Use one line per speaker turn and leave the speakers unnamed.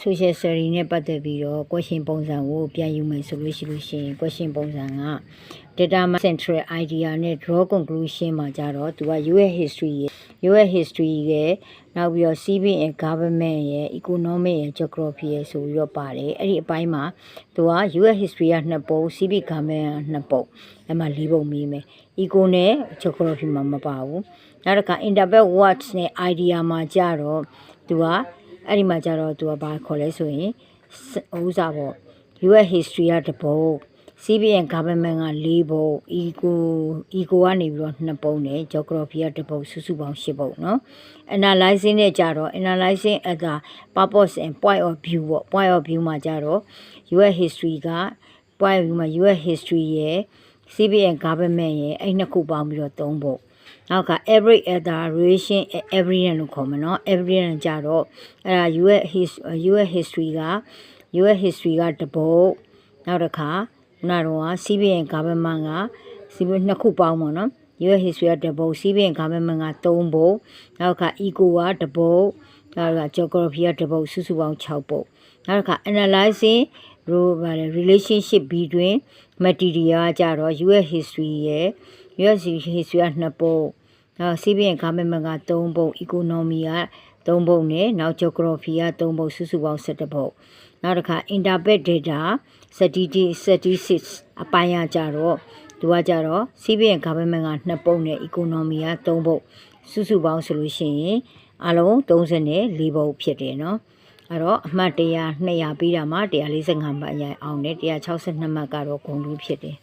social study နဲ့ပတ်သက်ပြီးတော့ question ပုံစံကိုပြန်ယူမယ်ဆိုလို့ရှိရင် question ပုံစံက determine central idea နဲ့ draw conclusion မှာကြတော့သူက US history ရဲ့နောက်ပြီးတော့ civil and government ရဲ့ economic ရဲ့ geography ရဲ့ဆိုပြီးတော့ပါတယ်အဲ့ဒီအပိုင်းမှာသူက US history က2ပုံ civil government က2ပုံအဲ့မှာ4ပုံမေးမယ် eco နဲ့ geography မှာမပါဘူးနောက်တစ်ခါ interpret words နဲ့ idea မှာကြတော့သူကအဲ့ဒီမှာကြတော့သူကဘာခေါ်လဲဆိုရင်ဥစားပေါ့ US history က1ပုံ civil and government က4ပုံ eco ကနေပြီးတော့2ပုံနဲ့ geography က1ပုံစုစုပေါင်း10ပုံเนาะ analyzing နဲ့ကြတော့ analyzing at the purpose and point of view ပေါ့ point of view မှာကြတော့ US history က point of view မှာ US history ရဲ့ civil and government ရဲ့အဲ့နှစ်ခုပေါင်းပြီးတော့3ပုံနောက်က every other relation evidence လို့ခေါ်မှာเนาะ evidence ကြတော့အဲ့ဒါ US history က1ပုံနောက်တစ်ခါခုနကတော့ civil and government က civil နှစ်ခုပေါင်းပေါ့နော် US history က1ပုံ civil and government က3ပုံနောက်က eco က1ပုံနောက်က geography က1ပုံစုစုပေါင်း6ပုံနောက်တစ်ခါ analyzing relationship between material ကြတော့ US history ရဲ့ US history က2ပုံနောက် civil and government က3ပုံ economy က3ပုံနဲ့နောက် geography က3ပုံစုစုပေါင်း17ပုံနောက်တစ်ခါ interpret data statistics အပိုင်းကကြတော့သူကကြတော့ civil and government က2ပုံနဲ့ economy က3ပုံစုစုပေါင်းဆိုလို့ရှိရင်အလုံး34ပုံဖြစ်တယ်เนาะအဲ့တော့အမှတ်100 200ပြီးတာမှာ145မှတ်ရအောင်နဲ့162မှတ်ကတော့ဂုဏ်ထူးဖြစ်တယ်